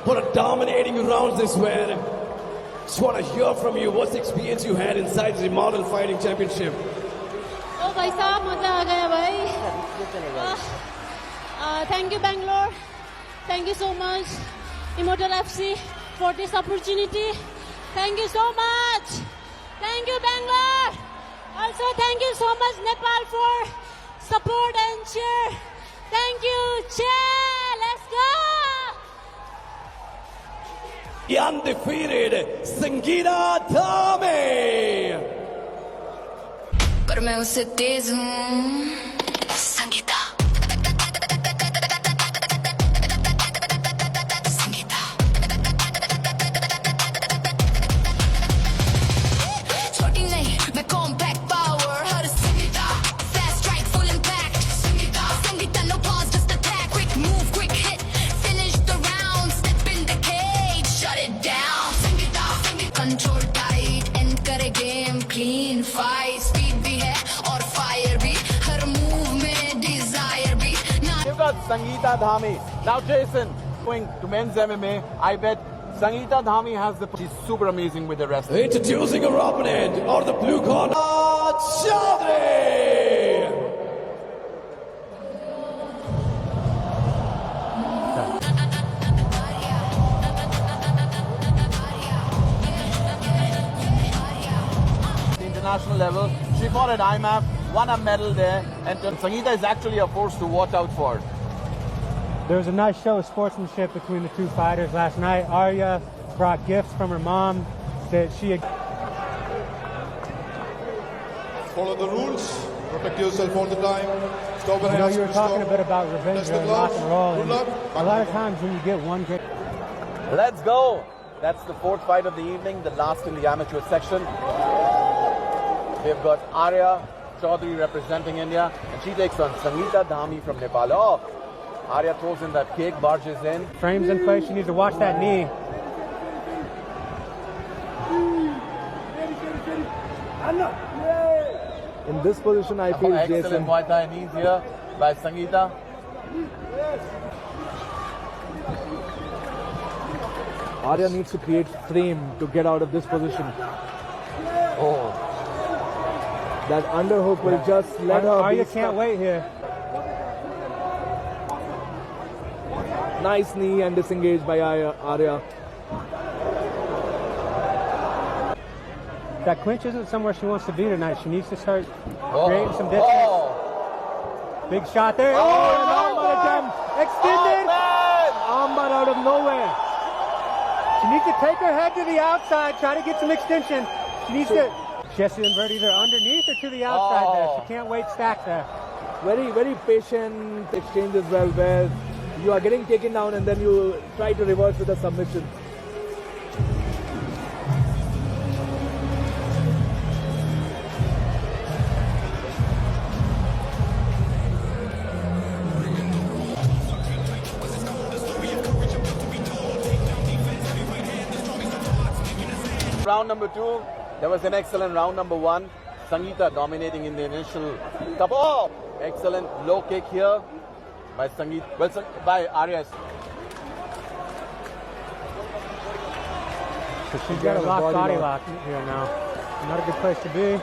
for a dominating rounds this way. Just want to hear from you. What's the experience you had inside the Model Fighting Championship? Oh, भाई साहब मजा आ गया भाई. Thank you Bangalore. Thank you so much Immortal FC for this opportunity. Thank you so much. Thank you Bangalore. Also thank you so much Nepal for support and cheer. Thank you. Cheer. Let's go. The undefeated Sangita Dhami. पर मैं उससे तेज हूँ संगीता संगीता छोटी नहीं मैं compact power हर Sangeetha fast strike full impact Sangeetha Sangeetha no pause just attack quick move quick hit finish the round step in the cage shut it down Sangeeta Sangeeta control tight end करे game clean fight speed भी है और fire भी हर move में desire भी ना You've got Sangita Dhami. Now Jason, going to men's MMA, I bet Sangita Dhami has the... She's super amazing with the wrestling. Introducing her opponent, out of the blue corner, Chaudhary. International level. She fought at IMAF, won a medal there, and Sangita is actually a force to watch out for. There was a nice show of sportsmanship between the two fighters last night. Arya brought gifts from her mom that she had. Follow the rules, protect yourself all the time. Stop You know, you were talking a bit about revenge and rock and roll. And a lot of times when you get one great... Let's go! That's the fourth fight of the evening, the last in the amateur section. They've got Arya Chaudhary representing India, and she takes on Sangita Dhami from Nepal. Oh, Arya throws in that kick, barges in. Frames in place, she needs to watch that knee. In this position, I feel Excellent Jason. Muay Thai knees here by Sangita. Arya needs to create frame to get out of this position. Oh, That underhook will just let her Arya be can't stuck. wait here. Nice knee and disengaged by Arya. That clinch isn't somewhere she wants to be tonight. She needs to start creating some distance. oh, Big shot there. Oh, an armbar attempt. Extended. Armbar out of nowhere. She needs to take her head to the outside, try to get some extension. She needs to... She has to invert either underneath or to the outside there. She can't wait stack there. Very, very patient exchange as well, where you are getting taken down and then you try to reverse with a submission. Round number two, there was an excellent round number one. Sangita dominating in the initial couple. Oh, excellent low kick here by Sangita. Well, by Arya. So she's got a locked body lock here now. Not a good place to be.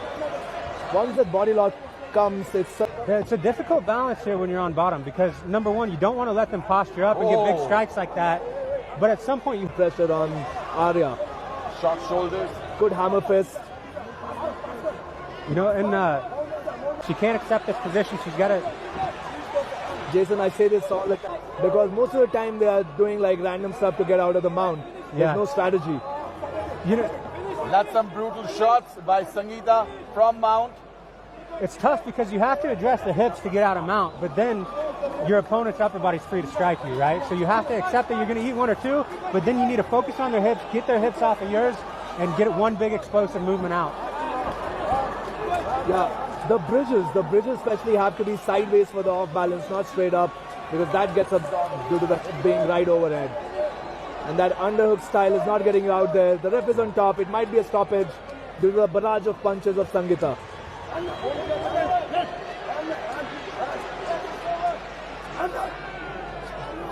Once that body lock comes, it's a difficult balance here when you're on bottom because, number one, you don't want to let them posture up and get big strikes like that. But at some point, you pressure on Arya. Short shoulders. Good hammer fist. You know, and she can't accept this position. She's got to... Jason, I say this all the time because most of the time they are doing like random stuff to get out of the mount. There's no strategy. You know, that's some brutal shots by Sangita from mount. It's tough because you have to address the hips to get out of mount, but then your opponent's upper body's free to strike you, right? So you have to accept that you're going to eat one or two, but then you need to focus on their hips, get their hips off of yours, and get one big explosive movement out. Yeah, the bridges especially have to be sideways for the off balance, not straight up, because that gets absorbed due to the head being right overhead. And that underhook style is not getting you out there. The ref is on top. It might be a stoppage due to the barrage of punches of Sangita.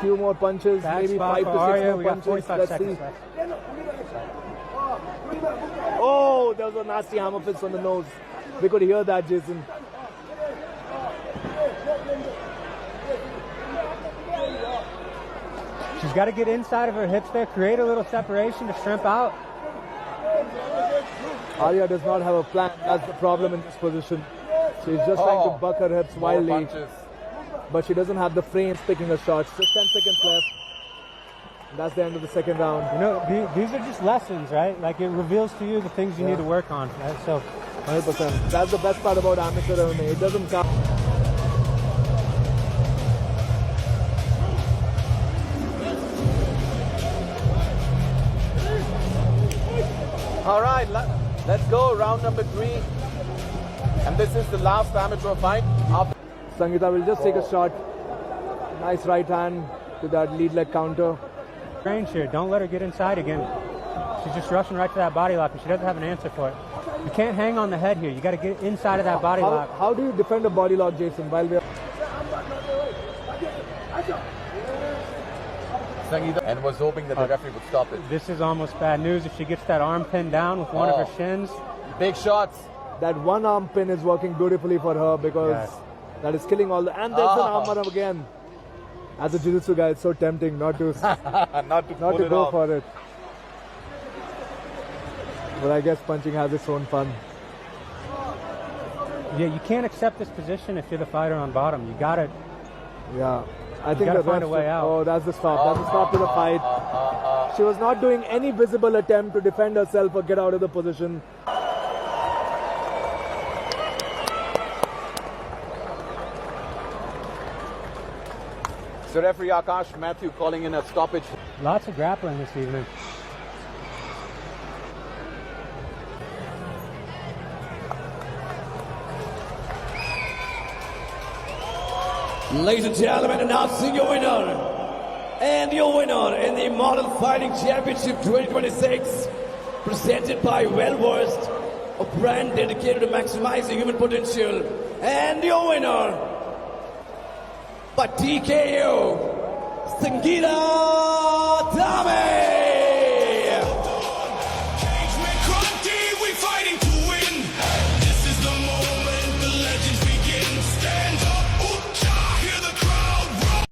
few more punches, Back maybe spot 5 for to 6 Arya. more We got punches. 45 Let's seconds see. left. Oh, there was a nasty hammer fist on the nose. We could hear that, Jason. She's got to get inside of her hips there, create a little separation to shrimp out. Arya does not have a plan. That's the problem in this position. She's just trying to buck her hips More wildly. punches. But she doesn't have the frames picking her shots. Just 10 seconds left. That's the end of the second round. You know, these are just lessons, right? Like it reveals to you the things you need to work on. Right? So 100%. That's the best part about amateur MMA. It doesn't count. All right, let's go. Round number 3. And this is the last amateur fight. Sangita will just take a shot. Nice right hand to that lead leg counter. range here. Don't let her get inside again. She's just rushing right to that body lock, and she doesn't have an answer for it. You can't hang on the head here. You got to get inside of that body lock. How do you defend a body lock, Jason, while we are... Sangita and was hoping that the referee would stop it. This is almost bad news if she gets that arm pinned down with one of her shins. Big shots. That one arm pin is working beautifully for her because that is killing all the... And there's an arm bottom again. As a jiu-jitsu guy, it's so tempting not to not to go for it. But I guess punching has its own fun. Yeah, you can't accept this position if you're the fighter on bottom. You got to... Yeah. I think gotta the find a way out. Oh, that's the stop. That's the stop to the fight. She was not doing any visible attempt to defend herself or get out of the position. So referee Akash Matthew calling in a stoppage. Lots of grappling this evening. Ladies and gentlemen, announcing your winner. And your winner in the Model Fighting Championship 2026, presented by Well-Versed, a brand dedicated to maximizing human potential. And your winner, by TKO, Sangita Dhami.